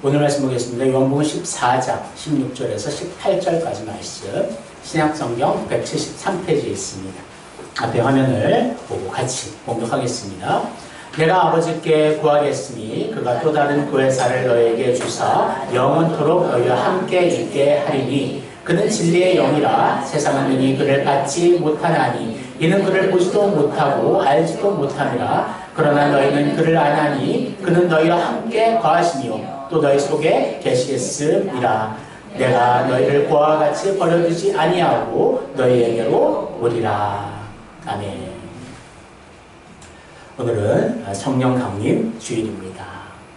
오늘 말씀 보겠습니다. 요한복음 14장 16절에서 18절까지 말씀, 신약성경 173페이지에 있습니다. 앞에 화면을 보고 같이 공독하겠습니다. 내가 아버지께 구하겠으니 그가 또 다른 구회사를 너에게 주사 영원토록 너희와 함께 있게 하리니 그는 진리의 영이라 세상은 능히 그를 받지 못하나니 이는 그를 보지도 못하고 알지도 못함이라. 그러나 너희는 그를 아나니 그는 너희와 함께 거하시며 또 너희 속에 계시겠음이라. 내가 너희를 고아와 같이 버려두지 아니하고 너희에게로 오리라. 아멘. 오늘은 성령 강림 주일입니다.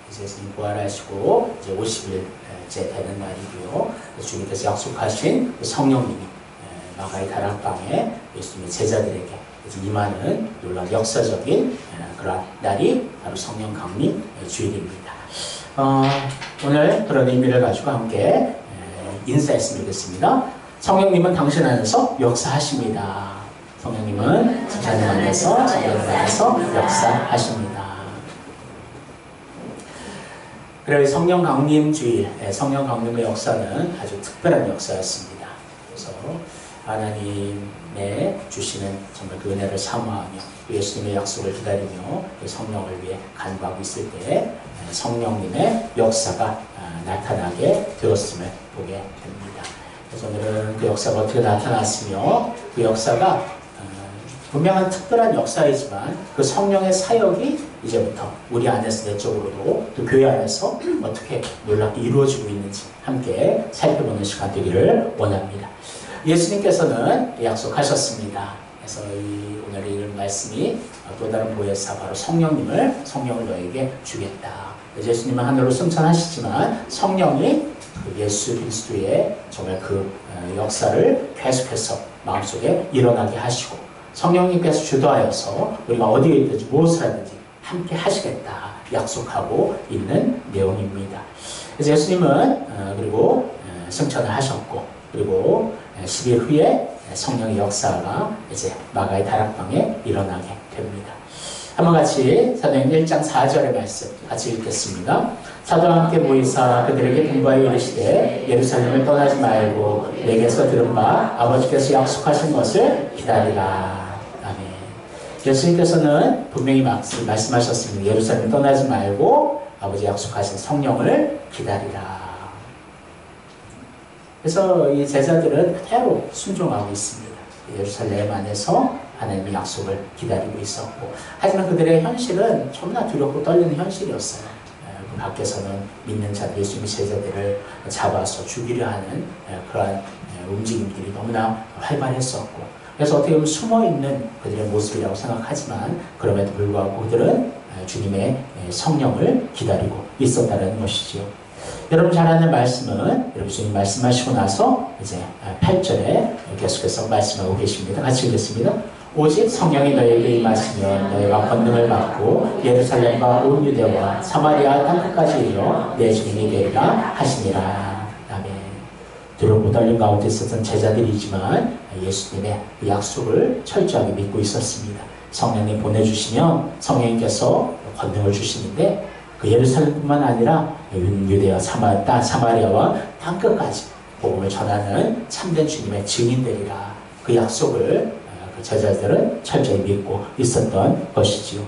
예수님 부활하시고 이제 50일째 되는 날이고요. 주님께서 약속하신 성령님이 마가의 다락방에 예수님의 제자들에게 임하는 놀라운 역사적인 그런 날이 바로 성령 강림 주일입니다. 오늘 그런 의미를 가지고 함께 인사했으면 좋겠습니다. 성령님은 당신 안에서 역사하십니다. 성령님은 자녀 안에서 역사하십니다. 그래서 성령 강림 주일, 성령 강림의 역사는 아주 특별한 역사였습니다. 그래서 하나님의 주시는 정말 그 은혜를 사모하며 예수님의 약속을 기다리며 성령을 위해 간구하고 있을 때 성령님의 역사가 나타나게 되었음을 보게 됩니다. 그래서 오늘은 그 역사가 어떻게 나타났으며 그 역사가 분명한 특별한 역사이지만 그 성령의 사역이 이제부터 우리 안에서 내적으로도 또 교회 안에서 어떻게 놀랍게 이루어지고 있는지 함께 살펴보는 시간 되기를 원합니다. 예수님께서는 약속하셨습니다. 그래서 오늘 이 말씀이 또 다른 보혜사 바로 성령을 너에게 주겠다. 예수님은 하늘로 승천하시지만 성령이 예수 그리스도의 정말 그 역사를 계속해서 마음속에 일어나게 하시고 성령님께서 주도하여서 우리가 어디에 있든지 무엇을 하든지 함께 하시겠다 약속하고 있는 내용입니다. 그래서 예수님은 그리고 승천을 하셨고 그리고 10일 후에 성령의 역사가 이제 마가의 다락방에 일어나게 됩니다. 한번 같이 사도행전 1장 4절의 말씀 같이 읽겠습니다. 사도와 함께 모이사 그들에게 분부하여 이르시되 예루살렘을 떠나지 말고 내게서 들은 바 아버지께서 약속하신 것을 기다리라. 아멘. 예수님께서는 분명히 말씀하셨습니다. 예루살렘을 떠나지 말고 아버지 약속하신 성령을 기다리라. 그래서 이 제자들은 그대로 순종하고 있습니다. 예루살렘 안에서 하나님의 약속을 기다리고 있었고, 하지만 그들의 현실은 너무나 두렵고 떨리는 현실이었어요. 그 밖에서는 믿는 자들, 예수님의 제자들을 잡아서 죽이려 하는 그러한 움직임들이 너무나 활발했었고, 그래서 어떻게 보면 숨어있는 그들의 모습이라고 생각하지만 그럼에도 불구하고 그들은 주님의 성령을 기다리고 있었다는 것이지요. 여러분 잘 아는 말씀은 여러분 주님 말씀하시고 나서 이제 8절에 계속해서 말씀하고 계십니다. 같이 읽겠습니다. 오직 성령이 너에게 임하시면 너희가 권능을 받고 예루살렘과 온 유대와 사마리아 땅끝까지 이르러 내 주님이 되리라 하시니라. 아멘. 두렵고 떨림 가운데 있었던 제자들이지만 예수님의 약속을 철저하게 믿고 있었습니다. 성령님 보내주시면 성령님께서 권능을 주시는데 그 예루살렘뿐만 아니라 유대와 사마리아와 땅끝까지 복음을 전하는 참된 주님의 증인되리라. 그 약속을 그 제자들은 철저히 믿고 있었던 것이지요.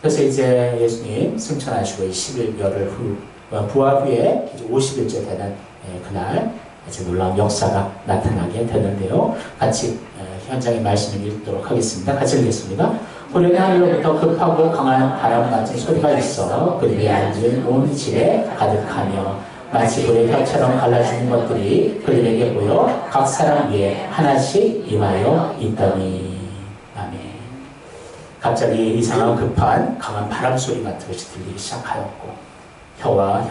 그래서 이제 예수님 승천하시고 10일 열흘 후 부활 후에 이제 50일째 되는 그날 이제 놀라운 역사가 나타나게 되는데요. 같이 현장의 말씀을 읽도록 하겠습니다. 같이 읽겠습니다. 후련의 하늘로부터 급하고 강한 바람 같은 소리가 있어 그들이 앉은 온 집에 가득하며 마치 불의 혀처럼 갈라지는 것들이 그들에게 보여 각 사람 위에 하나씩 임하여 있더니. 아멘. 갑자기 이상한 급한 강한 바람 소리 같은 것이 들리기 시작하였고 혀와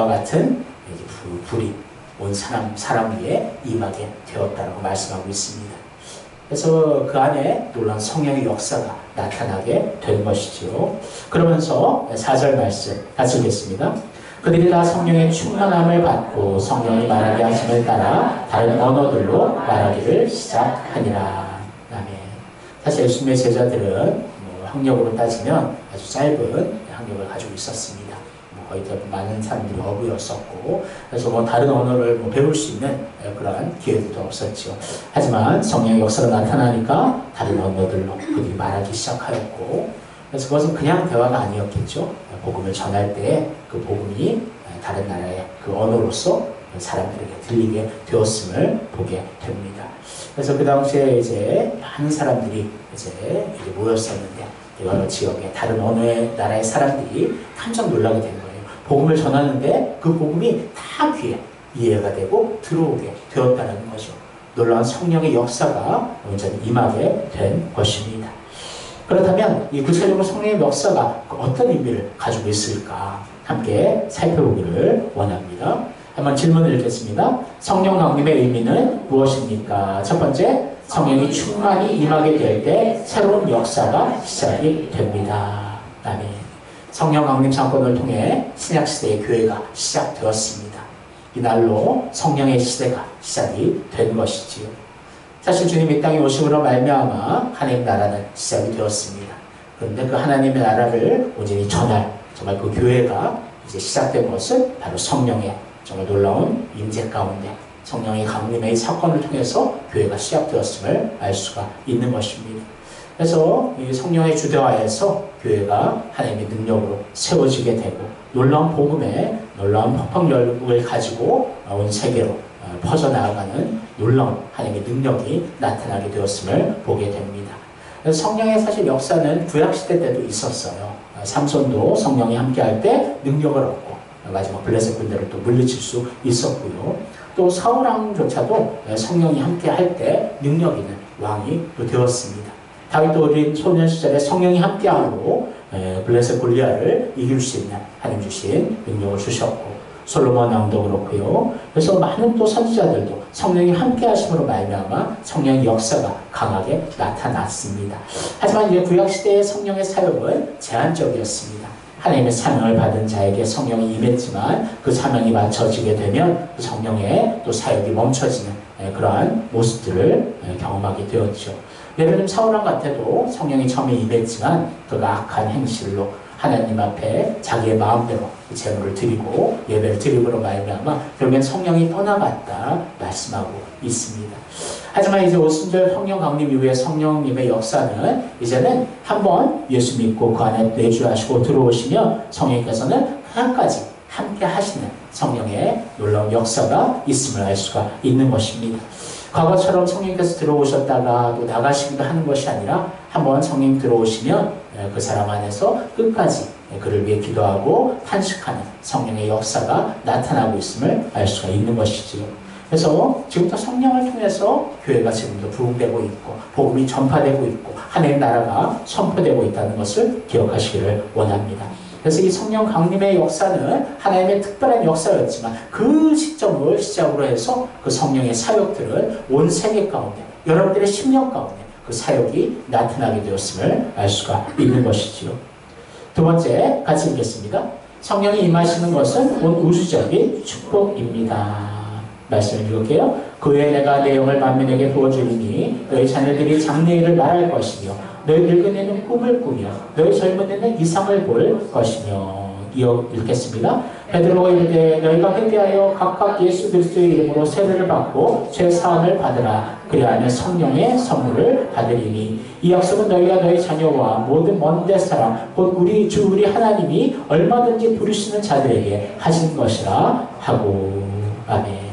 같은 불이 온 사람 위에 임하게 되었다고 말씀하고 있습니다. 그래서 그 안에 놀라운 성령의 역사가 나타나게 된 것이지요. 그러면서 4절 말씀 같이 읽겠습니다. 그들이 다 성령의 충만함을 받고 성령이 말하게 하심을 따라 다른 언어들로 말하기를 시작하니라. 아멘. 사실 예수님의 제자들은 학력으로 따지면 아주 짧은 학력을 가지고 있었습니다. 거의 대부분 많은 사람들이 어부였었고, 그래서 뭐 다른 언어를 뭐 배울 수 있는 그러한 기회들도 없었죠. 하지만 성령의 역사가 나타나니까 다른 언어들로 그들이 말하기 시작하였고, 그래서 그것은 그냥 대화가 아니었겠죠. 복음을 전할 때 그 복음이 다른 나라의 그 언어로서 사람들에게 들리게 되었음을 보게 됩니다. 그래서 그 당시에 이제 많은 사람들이 이제 모였었는데, 여러 지역의 다른 언어의 나라의 사람들이 깜짝 놀라게 된 거예요. 복음을 전하는데 그 복음이 다 귀에 이해가 되고 들어오게 되었다는 거죠. 놀라운 성령의 역사가 온전히 임하게 된 것입니다. 그렇다면 이 구체적으로 성령의 역사가 어떤 의미를 가지고 있을까 함께 살펴보기를 원합니다. 한번 질문을 읽겠습니다. 성령 강림의 의미는 무엇입니까? 첫 번째, 성령이 충만히 임하게 될 때 새로운 역사가 시작이 됩니다. 아멘. 성령 강림 사건을 통해 신약시대의 교회가 시작되었습니다. 이날로 성령의 시대가 시작이 된 것이지요. 사실 주님 이 땅에 오심으로 말미암아 하나님 나라는 시작이 되었습니다. 그런데 그 하나님의 나라를 온전히 전할 정말 그 교회가 이제 시작된 것은 바로 성령의 정말 놀라운 임재 가운데 성령의 강림의 사건을 통해서 교회가 시작되었음을 알 수가 있는 것입니다. 그래서 이 성령의 주대하에서 교회가 하나님의 능력으로 세워지게 되고 놀라운 복음의 놀라운 폭풍열국을 가지고 온 세계로 퍼져나가는 놀라운 하나님의 능력이 나타나게 되었음을 보게 됩니다. 그래서 성령의 사실 역사는 구약시대 때도 있었어요. 삼손도 성령이 함께할 때 능력을 얻고 마지막 블레셋 군대를 또 물리칠 수 있었고요. 또 사울왕조차도 성령이 함께할 때 능력 있는 왕이 또 되었습니다. 다윗도 어린 소년 시절에 성령이 함께함으로 블레셋 골리앗을 이길 수 있는 하나님 주신 능력을 주셨고, 솔로몬 왕도 그렇고요. 그래서 많은 또 선지자들도 성령이 함께 하심으로 말미암아 성령의 역사가 강하게 나타났습니다. 하지만 이제 구약시대의 성령의 사역은 제한적이었습니다. 하나님의 사명을 받은 자에게 성령이 임했지만 그 사명이 맞춰지게 되면 그 성령의 또 사역이 멈춰지는 그러한 모습들을 경험하게 되었죠. 예를 들면 사울왕 같아도 성령이 처음에 임했지만 그가 악한 행실로 하나님 앞에 자기의 마음대로 제물을 드리고 예배를 드림으로 말미암아 결국엔 성령이 떠나갔다 말씀하고 있습니다. 하지만 이제 오순절 성령 강림 이후에 성령님의 역사는 이제는 한번 예수 믿고 그 안에 내주하시고 들어오시면 성령께서는 끝까지 함께 하시는 성령의 놀라운 역사가 있음을 알 수가 있는 것입니다. 과거처럼 성령께서 들어오셨다가 또 나가시기도 하는 것이 아니라 한번 성령 들어오시면 그 사람 안에서 끝까지 그를 위해 기도하고 탄식하는 성령의 역사가 나타나고 있음을 알 수가 있는 것이지요. 그래서 지금부터 성령을 통해서 교회가 지금도 부흥되고 있고 복음이 전파되고 있고 하나님의 나라가 선포되고 있다는 것을 기억하시기를 원합니다. 그래서 이 성령 강림의 역사는 하나님의 특별한 역사였지만 그 시점을 시작으로 해서 그 성령의 사역들은 온 세계 가운데 여러분들의 심령 가운데 그 사역이 나타나게 되었음을 알 수가 있는 것이지요. 두 번째 같이 읽겠습니다. 성령이 임하시는 것은 온 우주적인 축복입니다. 말씀을 읽을게요. 그 후에 내가 내 영을 만민에게 부어주리니 너희 자녀들이 장래일을 말할 것이며 너희 늙은 애는 꿈을 꾸며 너희 젊은 애는 이상을 볼 것이며. 이어 읽겠습니다. 베드로가 이르되 너희가 회개하여 각각 예수 그리스도의 이름으로 세례를 받고 죄 사함을 받으라. 그리하면 성령의 선물을 받으리니 이 약속은 너희와 너희 자녀와 모든 먼데 사람 곧 우리 주 우리 하나님이 얼마든지 부르시는 자들에게 하신 것이라 하고. 아멘.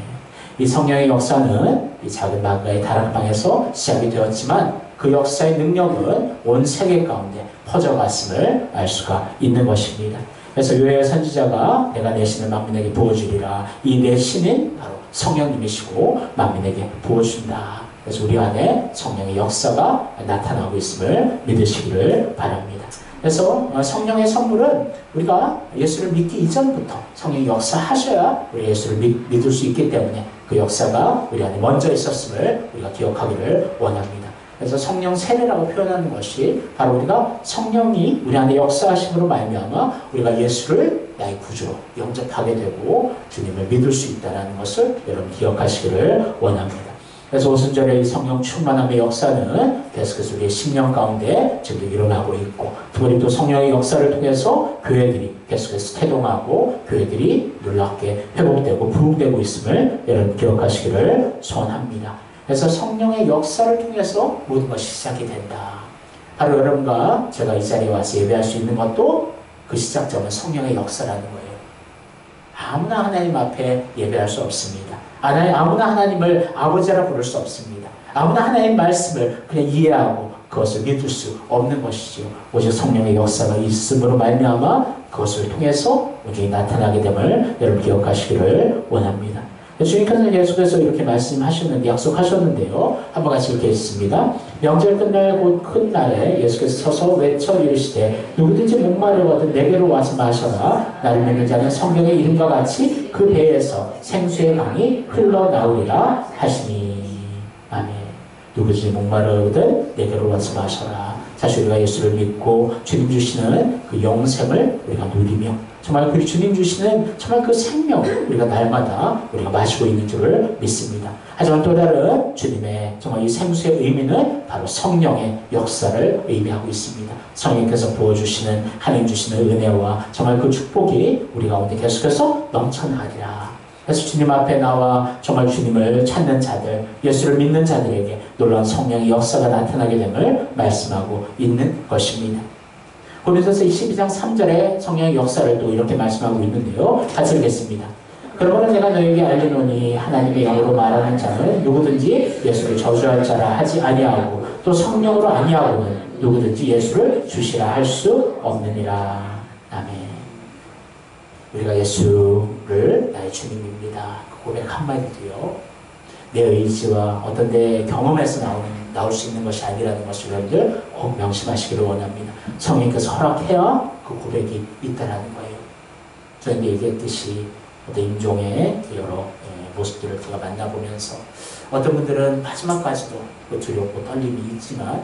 이 성령의 역사는 이 작은 마가의 다락방에서 시작이 되었지만 그 역사의 능력은 온 세계 가운데 퍼져갔음을 알 수가 있는 것입니다. 그래서 요엘 선지자가 내가 내 신을 만민에게 부어주리라. 이 내 신은 바로 성령님이시고 만민에게 부어준다. 그래서 우리 안에 성령의 역사가 나타나고 있음을 믿으시기를 바랍니다. 그래서 성령의 선물은 우리가 예수를 믿기 이전부터 성령이 역사하셔야 우리 예수를 믿을 수 있기 때문에 그 역사가 우리 안에 먼저 있었음을 우리가 기억하기를 원합니다. 그래서 성령 세례라고 표현하는 것이 바로 우리가 성령이 우리 안에 역사하심으로 말미암아 우리가 예수를 나의 구주로 영접하게 되고 주님을 믿을 수 있다는 것을 여러분 기억하시기를 원합니다. 그래서 오순절의 이 성령 충만함의 역사는 계속해서 우리의 심령 가운데 지금 일어나고 있고 두 특별히 또 성령의 역사를 통해서 교회들이 계속해서 태동하고 교회들이 놀랍게 회복되고 부흥되고 있음을 여러분 기억하시기를 소원합니다. 그래서 성령의 역사를 통해서 모든 것이 시작이 된다. 바로 여러분과 제가 이 자리에 와서 예배할 수 있는 것도 그 시작점은 성령의 역사라는 거예요. 아무나 하나님 앞에 예배할 수 없습니다. 아무나 하나님을 아버지라 부를 수 없습니다. 아무나 하나님 말씀을 그냥 이해하고 그것을 믿을 수 없는 것이지요. 오직 성령의 역사가 있음으로 말미암아 그것을 통해서 온전히 나타나게 됨을 여러분 기억하시기를 원합니다. 주님께서는 계속해서 이렇게 말씀하셨는데 약속하셨는데요. 한번 같이 읽겠습니다. 명절 끝날 곧 큰 날에 예수께서 서서 외쳐 이르시되 누구든지 목마르거든 내게로 와서 마셔라. 나를 믿는 자는 성경의 이름과 같이 그 배에서 생수의 강이 흘러나오리라 하시니. 아멘. 누구든지 목마르거든 내게로 와서 마셔라. 사실 우리가 예수를 믿고 주님 주시는 그 영생을 우리가 누리며 정말 그 주님 주시는 정말 그 생명을 우리가 날마다 우리가 마시고 있는 줄을 믿습니다. 하지만 또 다른 주님의 정말 이 생수의 의미는 바로 성령의 역사를 의미하고 있습니다. 성령께서 부어주시는 하나님 주시는 은혜와 정말 그 축복이 우리 가운데 계속해서 넘쳐나리라. 그래서 주님 앞에 나와 정말 주님을 찾는 자들, 예수를 믿는 자들에게 놀라운 성령의 역사가 나타나게 됨을 말씀하고 있는 것입니다. 고린도서 22장 3절에 성령의 역사를 또 이렇게 말씀하고 있는데요. 같이 읽겠습니다. 그러므로 내가 너에게 알리노니 하나님의 영으로 말하는 자는 누구든지 예수를 저주할 자라 하지 아니하고 또 성령으로 아니하고는 누구든지 예수를 주시라 할 수 없느니라. 아멘. 우리가 예수를 나의 주님입니다. 그 고백 한마디도요. 내 의지와 어떤 내 경험에서 나올 수 있는 것이 아니라는 것을 여러분들 꼭 명심하시기를 원합니다. 성령께서 허락해야 그 고백이 있다라는 거예요. 저희가 얘기했듯이 어떤 임종의 여러 모습들을 제가 만나보면서 어떤 분들은 마지막까지도 두렵고 떨림이 있지만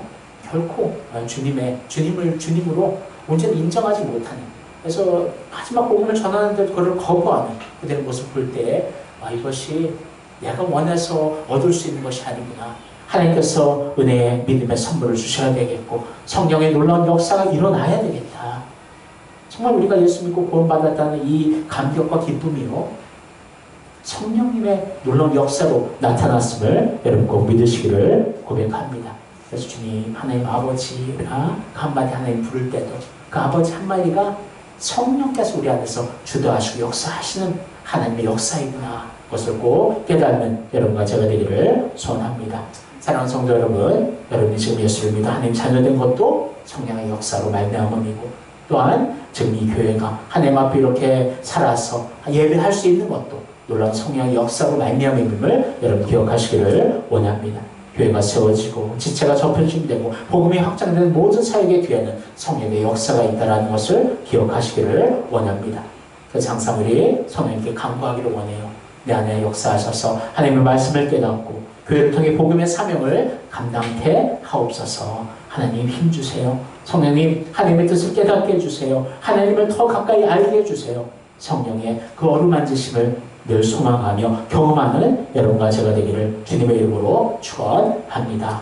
결코 주님을 주님으로 온전히 인정하지 못하는, 그래서 마지막 복음을 전하는데 그걸 거부하는 그들의 모습 볼 때 이것이 내가 원해서 얻을 수 있는 것이 아니구나. 하나님께서 은혜의 믿음의 선물을 주셔야 되겠고 성령의 놀라운 역사가 일어나야 되겠다. 정말 우리가 예수 믿고 구원받았다는 이 감격과 기쁨이요, 성령님의 놀라운 역사로 나타났음을 여러분 꼭 믿으시기를 고백합니다. 그래서 주님 하나님 아버지가 그 한마디 하나님 부를 때도 그 아버지 한마디가 성령께서 우리 안에서 주도하시고 역사하시는 하나님의 역사이구나. 그것을 꼭 깨닫는 여러분과 제가 되기를 소원합니다. 사랑하는 성도 여러분, 여러분이 지금 예수를 믿어 하나님 자녀된 것도 성령의 역사로 말미암음이고, 또한 지금 이 교회가 하나님 앞에 이렇게 살아서 예배할 수 있는 것도 놀라운 성령의 역사로 말미암음을 여러분 기억하시기를 원합니다. 교회가 세워지고 지체가 접현되고 복음이 확장되는 모든 사역의 뒤에는 성령의 역사가 있다는 것을 기억하시기를 원합니다. 그래서 항상 우리 성령님께 간구하기를 원해요. 내 안에 역사하셔서 하나님의 말씀을 깨닫고 교회를 통해 복음의 사명을 감당케 하옵소서. 하나님 힘주세요. 성령님 하나님의 뜻을 깨닫게 해주세요. 하나님을 더 가까이 알게 해주세요. 성령의 그 어루만지심을 늘 소망하며 경험하는 여러분과 제가 되기를 주님의 이름으로 축원합니다.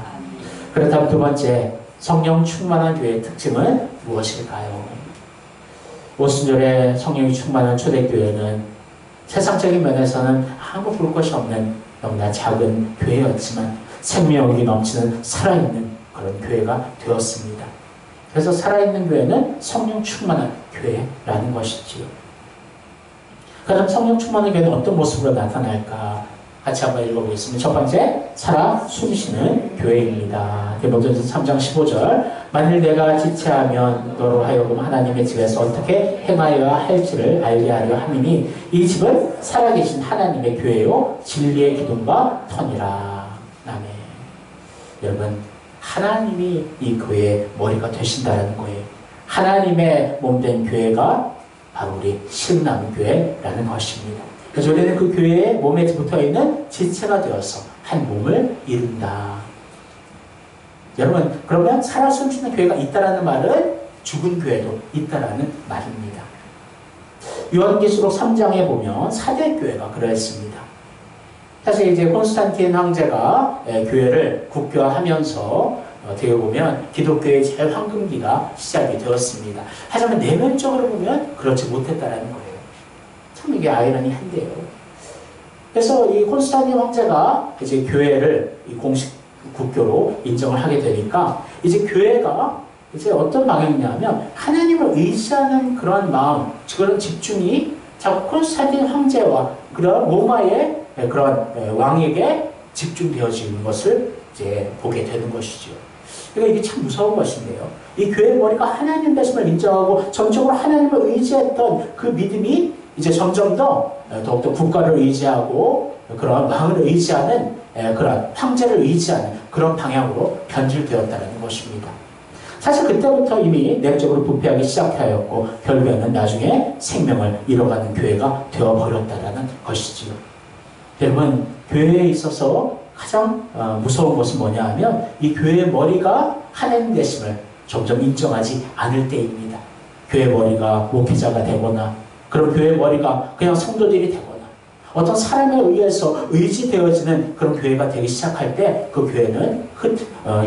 그렇다면 두 번째, 성령 충만한 교회의 특징은 무엇일까요? 오순절에 성령이 충만한 초대교회는 세상적인 면에서는 아무 볼 것이 없는 너무나 작은 교회였지만 생명력이 넘치는 살아있는 그런 교회가 되었습니다. 그래서 살아있는 교회는 성령 충만한 교회라는 것이지요. 그럼 성령 충만한 교회는 어떤 모습으로 나타날까? 같이 한번 읽어보겠습니다. 첫 번째, 살아 숨쉬는 교회입니다. 디모데전서 3장 15절. 만일 내가 지체하면 너로 하여금 하나님의 집에서 어떻게 행하여야 할지를 알게 하려 함이니 이 집은 살아계신 하나님의 교회요 진리의 기둥과 터니라. 아멘. 여러분, 하나님이 이 교회의 머리가 되신다는 거예요. 하나님의 몸된 교회가 바로 우리 신남교회라는 것입니다. 그래서 우리는 그 교회의 몸에 붙어있는 지체가 되어서 한 몸을 이룬다. 여러분, 그러면 살아 숨쉬는 교회가 있다라는 말은 죽은 교회도 있다라는 말입니다. 요한계시록 3장에 보면 사대교회가 그랬습니다. 사실 이제 콘스탄틴 황제가 교회를 국교화하면서 어떻게 보면 기독교의 제일 황금기가 시작이 되었습니다. 하지만 내면적으로 보면 그렇지 못했다라는 거예요. 참 이게 아이러니한데요. 그래서 이 콘스탄틴 황제가 이제 교회를 이 공식 국교로 인정을 하게 되니까 이제 교회가 이제 어떤 방향이냐면 하나님을 의지하는 그런 마음, 그런 집중이 자꾸 콘스탄틴 황제와 그런 로마의 그런 왕에게 집중되어지는 것을 이제 보게 되는 것이죠. 그러니까 이게 참 무서운 것인데요. 이 교회의 머리가 하나님 되심을 인정하고 전적으로 하나님을 의지했던 그 믿음이 이제 점점 더욱더 국가를 의지하고 그런 왕을 의지하는 그런 황제를 의지하는 그런 방향으로 변질되었다는 것입니다. 사실 그때부터 이미 내적으로 부패하기 시작하였고 결국에는 나중에 생명을 잃어가는 교회가 되어버렸다는 것이지요. 여러분, 교회에 있어서 가장 무서운 것은 뭐냐 하면 이 교회의 머리가 하나님 되심을 점점 인정하지 않을 때입니다. 교회의 머리가 목회자가 되거나 그런 교회의 머리가 그냥 성도들이 되거나 어떤 사람에 의해서 의지되어지는 그런 교회가 되기 시작할 때 그 교회는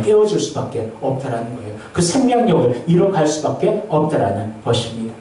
깨어질 수밖에 없다라는 거예요. 그 생명력을 잃어갈 수밖에 없다라는 것입니다.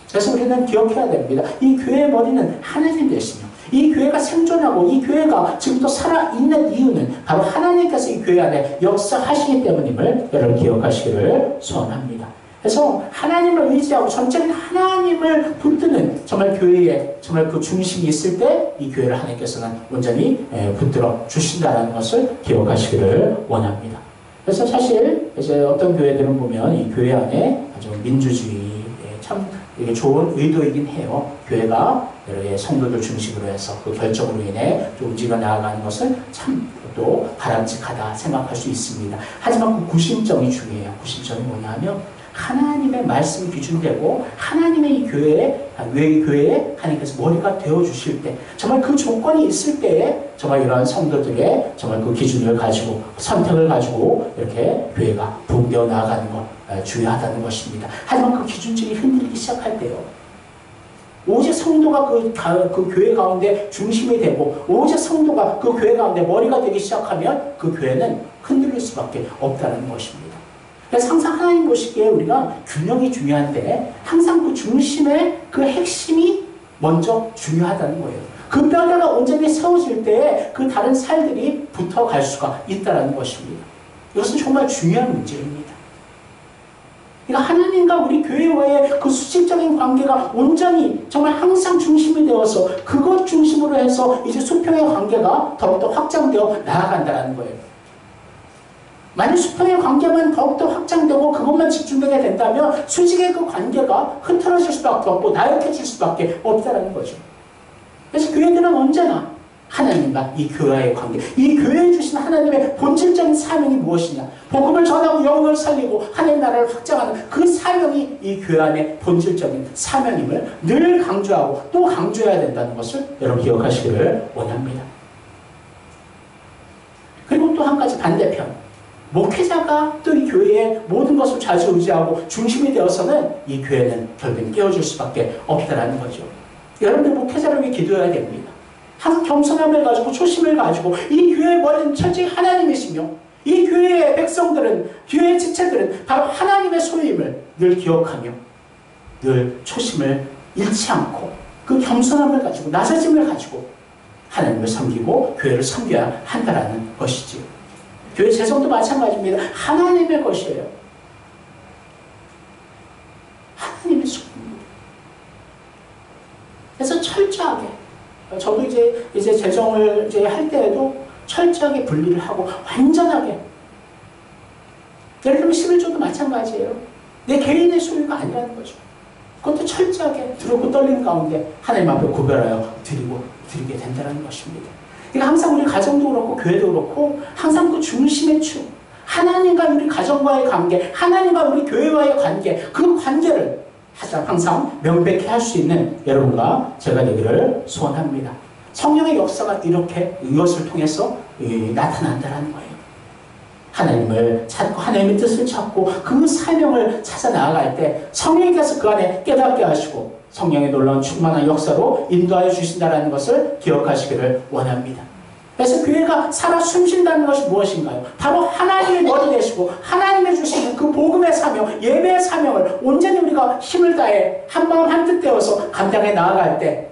그래서 우리는 기억해야 됩니다. 이 교회의 머리는 하나님 되시며 이 교회가 생존하고 이 교회가 지금도 살아있는 이유는 바로 하나님께서 이 교회 안에 역사하시기 때문임을 여러분 기억하시기를 소원합니다. 그래서 하나님을 의지하고 전적인 하나님을 붙드는 정말 교회에 정말 그 중심이 있을 때 이 교회를 하나님께서는 온전히 붙들어 주신다는 것을 기억하시기를 원합니다. 그래서 사실 이제 어떤 교회들은 보면 이 교회 안에 아주 민주주의 참 이게 좋은 의도이긴 해요. 교회가 여러 성도들 중심으로 해서 그 결정으로 인해 좀 움직여 나아가는 것을 참 또 바람직하다 생각할 수 있습니다. 하지만 그 구심점이 중요해요. 구심점이 뭐냐 하면 하나님의 말씀이 기준되고 하나님의 이 교회에 하나님께서 머리가 되어주실 때 정말 그 조건이 있을 때에 정말 이러한 성도들의 정말 그 기준을 가지고 선택을 가지고 이렇게 교회가 부흥되어 나아가는 것 중요하다는 것입니다. 하지만 그 기준점이 흔들리기 시작할 때요. 오직 성도가 그 교회 가운데 중심이 되고 오직 성도가 그 교회 가운데 머리가 되기 시작하면 그 교회는 흔들릴 수밖에 없다는 것입니다. 그래서 항상 하나님 보시기에 우리가 균형이 중요한데 항상 그 중심의 그 핵심이 먼저 중요하다는 거예요. 그 뼈대가 온전히 세워질 때에 그 다른 살들이 붙어갈 수가 있다는 것입니다. 이것은 정말 중요한 문제입니다. 그러니까 하나님과 우리 교회와의 그 수직적인 관계가 온전히 정말 항상 중심이 되어서 그것 중심으로 해서 이제 수평의 관계가 더욱더 확장되어 나아간다는 거예요. 만약 수평의 관계만 더욱더 확장되고 그것만 집중되게 된다면 수직의 그 관계가 흐트러질 수밖에 없고 나약해질 수밖에 없다는 거죠. 그래서 교회들은 언제나 하나님과 이 교회와의 관계, 이 교회에 주신 하나님의 본질적인 사명이 무엇이냐? 복음을 전하고 영혼을 살리고 하나님 나라를 확장하는 그 사명이 이 교회 안의 본질적인 사명임을 늘 강조하고 또 강조해야 된다는 것을 여러분 기억하시기를 원합니다. 그리고 또 한 가지 반대편. 목회자가 또 이 교회의 모든 것을 좌지우지하고 중심이 되어서는 이 교회는 결국엔 깨어질 수밖에 없다는 거죠. 여러분들 목회자를 위해 기도해야 됩니다. 항상 겸손함을 가지고 초심을 가지고 이 교회의 머리는 철저히 하나님이시며 이 교회의 백성들은 교회의 지체들은 바로 하나님의 소유임을 늘 기억하며 늘 초심을 잃지 않고 그 겸손함을 가지고 낮아짐을 가지고 하나님을 섬기고 교회를 섬겨야 한다는 것이지요. 교회 재성도 마찬가지입니다. 하나님의 것이에요. 하나님의 소유입니다. 그래서 철저하게 저도 이제 재정을 할 때에도 철저하게 분리를 하고 완전하게 예를 들면 11조도 마찬가지예요. 내 개인의 소유가 아니라는 거죠. 그것도 철저하게 두렵고 떨리는 가운데 하나님 앞에 구별하여 드리게 된다는 것입니다. 그러니까 항상 우리 가정도 그렇고 교회도 그렇고 항상 그 중심의 축 하나님과 우리 가정과의 관계 하나님과 우리 교회와의 관계 그 관계를 항상 명백히 할 수 있는 여러분과 제가 되기를 소원합니다. 성령의 역사가 이렇게 이것을 통해서 나타난다는 거예요. 하나님을 찾고 하나님의 뜻을 찾고 그 사명을 찾아 나아갈 때 성령께서 그 안에 깨닫게 하시고 성령의 놀라운 충만한 역사로 인도하여 주신다는 것을 기억하시기를 원합니다. 그래서 교회가 살아 숨쉰다는 것이 무엇인가요? 바로 하나님의 머리 되시고 하나님의 주시는 그 복음의 사명, 예배의 사명을 온전히 우리가 힘을 다해 한마음 한뜻 되어서 감당해 나아갈 때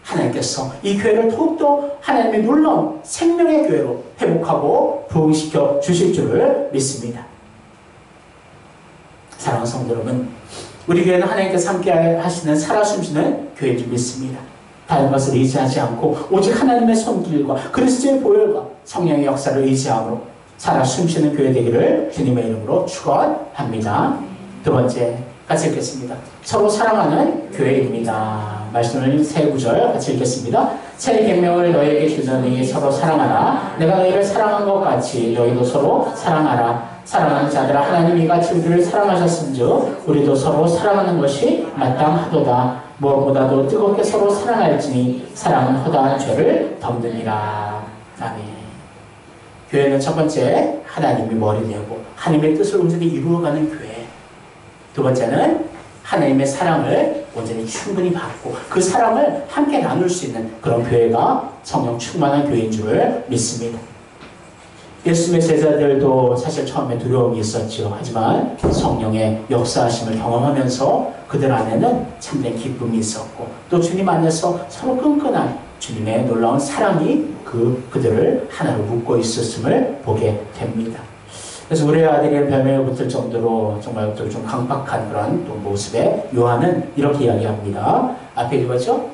하나님께서 이 교회를 더욱더 하나님의 놀라운 생명의 교회로 회복하고 부흥시켜 주실 줄을 믿습니다. 사랑하는 성도 여러분, 우리 교회는 하나님께서 함께 하시는 살아 숨쉬는 교회인 줄 믿습니다. 다른 것을 의지하지 않고 오직 하나님의 손길과 그리스도의 보혈과 성령의 역사를 의지함으로 살아 숨쉬는 교회 되기를 주님의 이름으로 축원합니다. 두 번째, 같이 읽겠습니다. 서로 사랑하는 교회입니다. 말씀을 세 구절 같이 읽겠습니다. 새 계명을 너희에게 주노니 서로 사랑하라. 내가 너희를 사랑한 것 같이 너희도 서로 사랑하라. 사랑하는 자들아, 하나님이 이같이 우리를 사랑하셨은즉 우리도 서로 사랑하는 것이 마땅하도다. 무엇보다도 뜨겁게 서로 사랑할지니 사랑은 허다한 죄를 덮느니라. 아멘. 교회는 첫 번째, 하나님이 머리 되고 하나님의 뜻을 온전히 이루어가는 교회. 두 번째는 하나님의 사랑을 온전히 충분히 받고 그 사랑을 함께 나눌 수 있는 그런 교회가 성령 충만한 교회인 줄 믿습니다. 예수님의 제자들도 사실 처음에 두려움이 있었죠. 하지만 성령의 역사하심을 경험하면서 그들 안에는 참된 기쁨이 있었고 또 주님 안에서 서로 끈끈한 주님의 놀라운 사랑이 그들을 하나로 묶고 있었음을 보게 됩니다. 그래서 우리 아들이 별명을 붙을 정도로 정말 좀 강박한 그런 또 모습에 요한은 이렇게 이야기합니다. 앞에 읽었죠?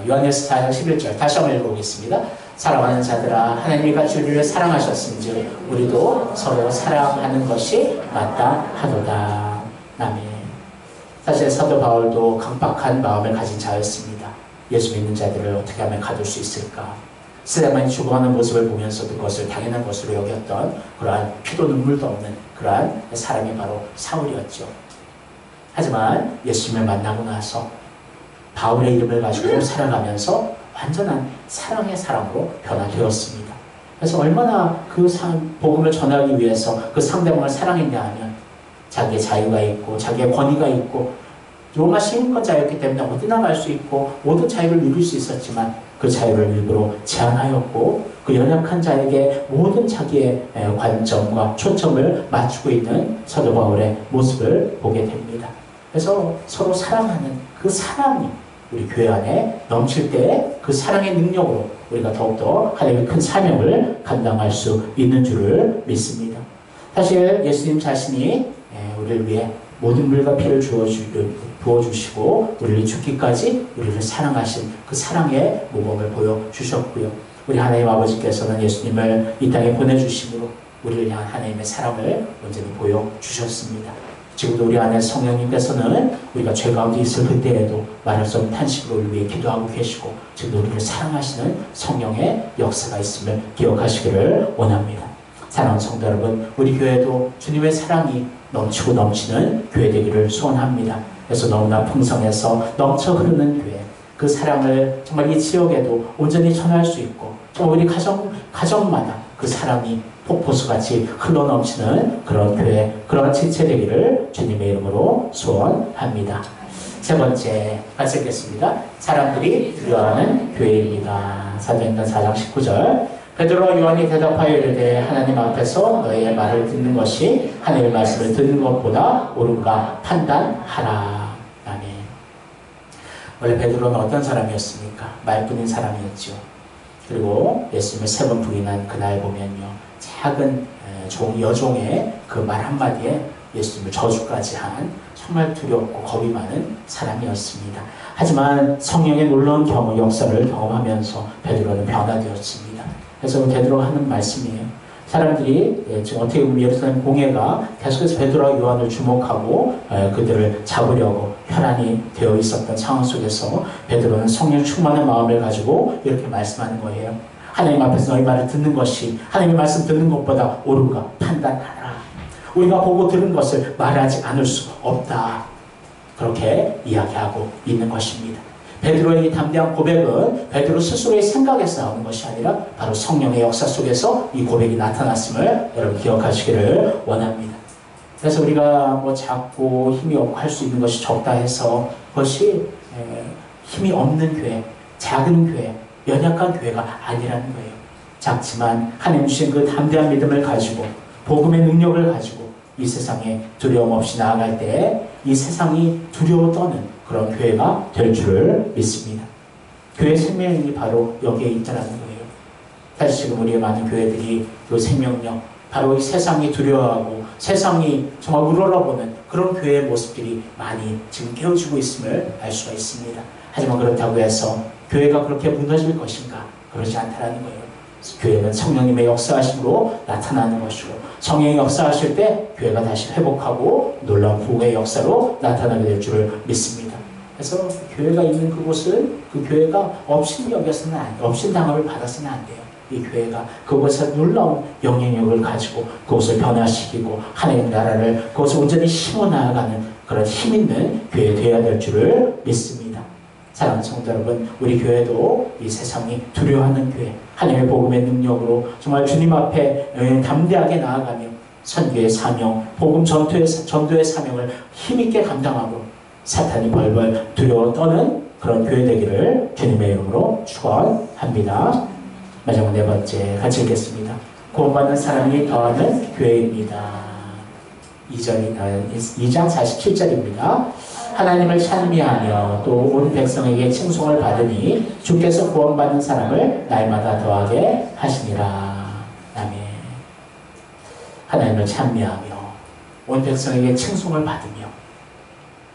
요한에서 4장 11절 다시 한번 읽어보겠습니다. 사랑하는 자들아, 하나님이 같이 우리를 사랑하셨은즉 우리도 서로 사랑하는 것이 마땅하도다. 아멘. 사실 사도 바울도 강박한 마음을 가진 자였습니다. 예수 믿는 자들을 어떻게 하면 가둘 수 있을까? 스데반이 죽어가는 모습을 보면서도 그것을 당연한 것으로 여겼던 그러한 피도 눈물도 없는 그러한 사람이 바로 사울이었죠. 하지만 예수님을 만나고 나서 바울의 이름을 가지고 살아가면서 완전한 사랑의 사람으로 변화되었습니다. 그래서 얼마나 그 복음을 전하기 위해서 그 상대방을 사랑했냐 하면 자기의 자유가 있고 자기의 권위가 있고 로마 시민권자였기 때문에 어디나 갈 수 있고 모든 자유를 누릴 수 있었지만 그 자유를 일부러 제한하였고 그 연약한 자에게 모든 자기의 관점과 초점을 맞추고 있는 사도 바울의 모습을 보게 됩니다. 그래서 서로 사랑하는 그 사랑이 우리 교회 안에 넘칠 때 그 사랑의 능력으로 우리가 더욱더 하나님의 큰 사명을 감당할 수 있는 줄을 믿습니다. 사실 예수님 자신이 우리를 위해 모든 물과 피를 부어주시고 우리를 죽기까지 우리를 사랑하신 그 사랑의 모범을 보여주셨고요. 우리 하나님 아버지께서는 예수님을 이 땅에 보내주심으로 우리를 향한 하나님의 사랑을 온전히 보여주셨습니다. 지금도 우리 안에 성령님께서는 우리가 죄 가운데 있을 그때에도 말할 수 없는 탄식으로 우리 위해 기도하고 계시고 지금도 우리를 사랑하시는 성령의 역사가 있음을 기억하시기를 원합니다. 사랑하는 성도 여러분, 우리 교회도 주님의 사랑이 넘치고 넘치는 교회 되기를 소원합니다. 그래서 너무나 풍성해서 넘쳐 흐르는 교회, 그 사랑을 정말 이 지역에도 온전히 전할 수 있고 정말 우리 가정마다 그 사랑이 폭포수같이 흘러넘치는 그런 교회, 그런 지체 되기를 주님의 이름으로 소원합니다. 세 번째, 같이 읽겠습니다. 사람들이 두려워하는 교회입니다. 사도행전 4장 19절 베드로와 요한이 대답하여 이르되 하나님 앞에서 너희의 말을 듣는 것이 하나님의 말씀을 듣는 것보다 옳은가 판단하라. 아멘. 원래 베드로는 어떤 사람이었습니까? 말뿐인 사람이었죠. 그리고 예수님을 3번 부인한 그날 보면요, 작은 여종의 그 말 한마디에 예수님을 저주까지 한 정말 두렵고 겁이 많은 사람이었습니다. 하지만 성령의 놀라운 역사를 경험하면서 베드로는 변화되었습니다. 그래서 베드로가 하는 말씀이에요. 사람들이 지금 어떻게 보면 예루살렘 공회가 계속해서 베드로와 요한을 주목하고 그들을 잡으려고 혈안이 되어 있었던 상황 속에서 베드로는 성령 충만한 마음을 가지고 이렇게 말씀하는 거예요. 하나님 앞에서 너희 말을 듣는 것이 하나님의 말씀 듣는 것보다 옳은가 판단하라. 우리가 보고 들은 것을 말하지 않을 수가 없다. 그렇게 이야기하고 있는 것입니다. 베드로의 이 담대한 고백은 베드로 스스로의 생각에서 나오는 것이 아니라 바로 성령의 역사 속에서 이 고백이 나타났음을 여러분 기억하시기를 원합니다. 그래서 우리가 뭐 작고 힘이 없고 할 수 있는 것이 적다 해서 그것이 힘이 없는 교회, 작은 교회, 연약한 교회가 아니라는 거예요. 작지만 하나님 주신 그 담대한 믿음을 가지고 복음의 능력을 가지고 이 세상에 두려움 없이 나아갈 때 이 세상이 두려워 떠는 그런 교회가 될 줄을 믿습니다. 교회 생명이 바로 여기에 있다는 거예요. 사실 지금 우리의 많은 교회들이 그 생명력, 바로 이 세상이 두려워하고 세상이 정말 우러러보는 그런 교회의 모습들이 많이 지금 깨어지고 있음을 알 수가 있습니다. 하지만 그렇다고 해서 교회가 그렇게 무너질 것인가? 그렇지 않다는 거예요. 교회는 성령님의 역사하심으로 나타나는 것이고 성령이 역사하실 때 교회가 다시 회복하고 놀라운 부흥의 역사로 나타나게 될 줄을 믿습니다. 그래서 교회가 있는 그곳은 그 교회가 업신여겨서는 안 돼요. 업신당함을 받아서는 안 돼요. 이 교회가 그곳에 놀라운 영향력을 가지고 그곳을 변화시키고 하나님 나라를 그곳에 온전히 심어 나아가는 그런 힘있는 교회 되어야 될 줄을 믿습니다. 사랑하는 성도 여러분, 우리 교회도 이 세상이 두려워하는 교회, 하나님의 복음의 능력으로 정말 주님 앞에 담대하게 나아가며 선교의 사명, 복음 전도의 사명을 힘있게 감당하고 사탄이 벌벌 두려워 떠는 그런 교회 되기를 주님의 이름으로 축원합니다. 마지막 네 번째 같이 읽겠습니다. 구원받는 사람이 더하는 교회입니다. 2장 47절입니다. 하나님을 찬미하며 또 온 백성에게 칭송을 받으니 주께서 구원받는 사람을 날마다 더하게 하시니라. 아멘. 하나님을 찬미하며 온 백성에게 칭송을 받으며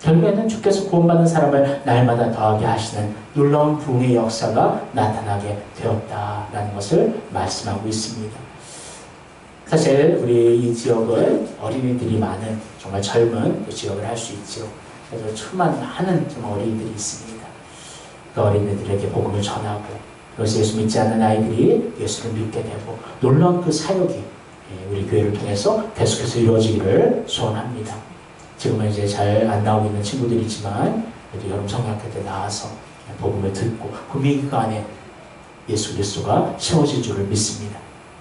결국에는 주께서 구원받는 사람을 날마다 더하게 하시는 놀라운 부흥의 역사가 나타나게 되었다라는 것을 말씀하고 있습니다. 사실 우리 이 지역은 어린이들이 많은 정말 젊은 지역을 할 수 있죠. 그래서 정말 많은 어린이들이 있습니다. 그 어린이들에게 복음을 전하고 그래서 예수 믿지 않는 아이들이 예수를 믿게 되고 놀라운 그 사역이 우리 교회를 통해서 계속해서 이루어지기를 소원합니다. 지금은 이제 잘 안 나오고 있는 친구들이지만 그래도 여름 성경학교 때 나와서 복음을 듣고 그 미국 안에 예수 그리스도가 채워질 줄을 믿습니다.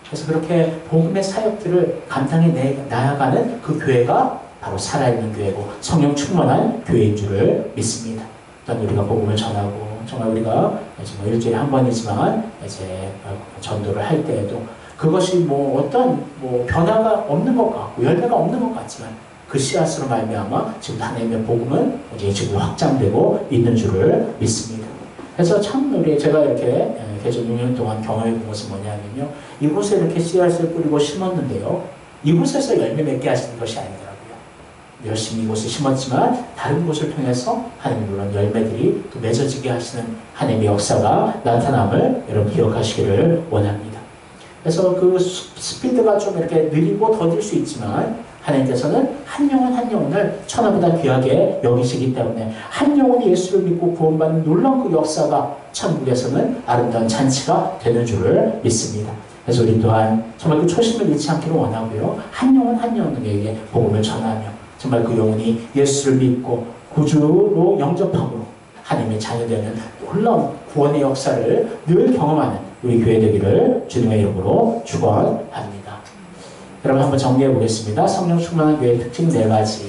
그래서 그렇게 복음의 사역들을 감당해 나아가는 그 교회가 바로 살아있는 교회고 성령 충만한 교회인 줄을 믿습니다. 또한 우리가 복음을 전하고 정말 우리가 정말 일주일에 한 번이지만 이제 전도를 할 때에도 그것이 어떤 변화가 없는 것 같고 열매가 없는 것 같지만 그 씨앗으로 말미암아 지금 하나님의 복음은 이제 지금 확장되고 있는 줄을 믿습니다. 그래서 참 제가 이렇게 계속 6년 동안 경험해 본 것은 뭐냐면요, 이곳에 이렇게 씨앗을 뿌리고 심었는데요, 이곳에서 열매 맺게 하시는 것이 아니더라고요. 열심히 이곳에 심었지만 다른 곳을 통해서 하나님 물론 열매들이 또 맺어지게 하시는 하나님의 역사가 나타남을 여러분 기억하시기를 원합니다. 그래서 그 스피드가 좀 이렇게 느리고 더딜 수 있지만 하나님께서는 한 영혼 한 영혼을 천하보다 귀하게 여기시기 때문에 한 영혼이 예수를 믿고 구원받는 놀라운 그 역사가 천국에서는 아름다운 잔치가 되는 줄을 믿습니다. 그래서 우리 또한 정말 그 초심을 잃지 않기를 원하고요. 한 영혼 한 영혼에게 복음을 전하며 정말 그 영혼이 예수를 믿고 구주로 영접함으로 하나님의 자녀되는 놀라운 구원의 역사를 늘 경험하는 우리 교회 되기를 주님의 이름으로 축원합니다. 여러분 한번 정리해 보겠습니다. 성령 충만한 교회의 특징 4가지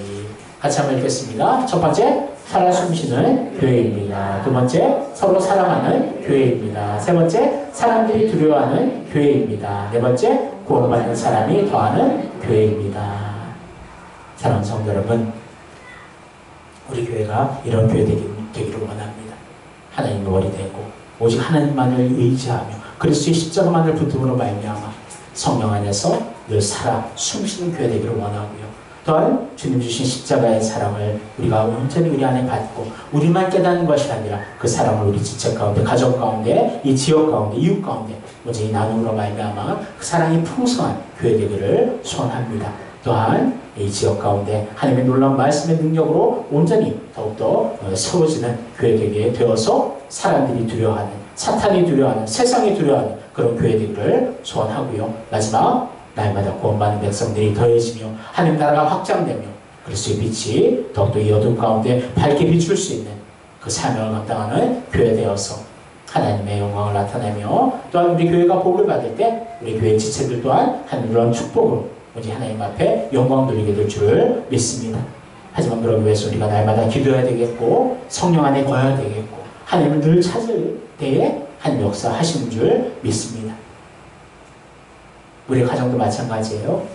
같이 한번 읽겠습니다. 첫 번째, 살아 숨쉬는 교회입니다. 두 번째, 서로 사랑하는 교회입니다. 세 번째, 사람들이 두려워하는 교회입니다. 네 번째, 구원받는 사람이 더하는 교회입니다. 사랑하는 성도 여러분, 우리 교회가 이런 교회 되기를 원합니다. 하나님의 머리 되고 오직 하나님만을 의지하며 그리스도의 십자가만을 붙음으로 말미암아 성령 안에서 늘 살아 숨쉬는 교회 되기를 원하고요. 또한 주님 주신 십자가의 사랑을 우리가 온전히 우리 안에 받고 우리만 깨닫는 것이 아니라 그 사랑을 우리 지체 가운데, 가족 가운데, 이 지역 가운데, 이웃 가운데 온전히 나눔으로 말미암아 그 사랑이 풍성한 교회 되기를 소원합니다. 또한 이 지역 가운데 하나님의 놀라운 말씀의 능력으로 온전히 더욱더 세워지는 교회 되게 되어서 사람들이 두려워하는, 사탄이 두려워하는, 세상이 두려워하는 그런 교회 되기를 소원하고요. 마지막, 날마다 구원받는 백성들이 더해지며 하나님 나라가 확장되며 그리스도의 빛이 더욱더 이 어둠 가운데 밝게 비출 수 있는 그 사명을 감당하는 교회 되어서 하나님의 영광을 나타내며 또한 우리 교회가 복을 받을 때 우리 교회 지체들 또한 하나님의 축복으로 오직 하나님 앞에 영광 돌리게 될 줄을 믿습니다. 하지만 그러기 위해서 우리가 날마다 기도해야 되겠고 성령 안에 거해야 되겠고 하나님을 늘 찾을 때에 하나님 역사하시는 줄 믿습니다. 우리 가정도 마찬가지예요.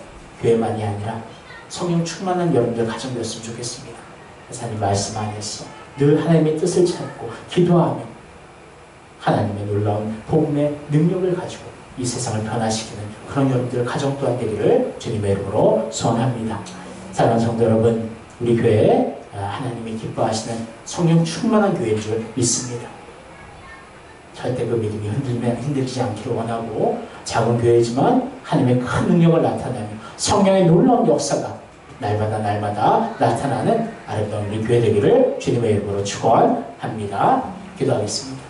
교회만이 아니라 성령 충만한 여러분들 가정 되었으면 좋겠습니다. 하나님 말씀 안에서 늘 하나님의 뜻을 찾고 기도하며 하나님의 놀라운 복음의 능력을 가지고 이 세상을 변화시키는 그런 여러분들 가정 또한 되기를 주님의 이름으로 소원합니다. 사랑하는 성도 여러분, 우리 교회 하나님이 기뻐하시는 성령 충만한 교회인 줄 믿습니다. 절대 그 믿음이 흔들리지 않기를 원하고 작은 교회지만 하나님의 큰 능력을 나타내며 성령의 놀라운 역사가 날마다 나타나는 아름다운 우리 교회 되기를 주님의 이름으로 축원합니다. 기도하겠습니다.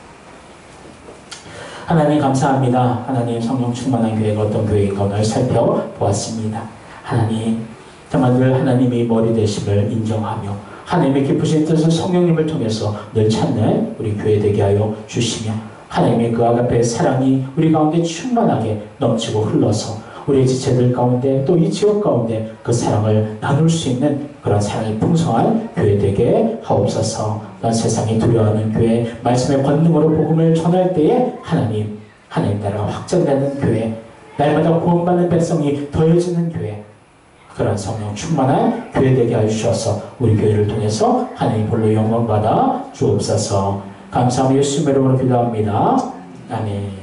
하나님 감사합니다. 하나님 성령 충만한 교회가 어떤 교회인가 오늘 살펴보았습니다. 하나님 정말 늘 하나님이 머리 되심을 인정하며 하나님의 기쁘신 뜻을 성령님을 통해서 늘 찾는 우리 교회 되게 하여 주시며 하나님의 그 아가페의 사랑이 우리 가운데 충만하게 넘치고 흘러서 우리의 지체들 가운데 또 이 지역 가운데 그 사랑을 나눌 수 있는 그런 사랑이 풍성한 교회 되게 하옵소서. 난 세상이 두려워하는 교회, 말씀의 권능으로 복음을 전할 때에 하나님 나라가 확장되는 교회, 날마다 구원받는 백성이 더해지는 교회, 그런 성령 충만한 교회 되게 해주셔서 우리 교회를 통해서 하나님 홀로 영광받아 주옵소서. 감사하며 예수님의 이름으로 기도합니다. 아멘.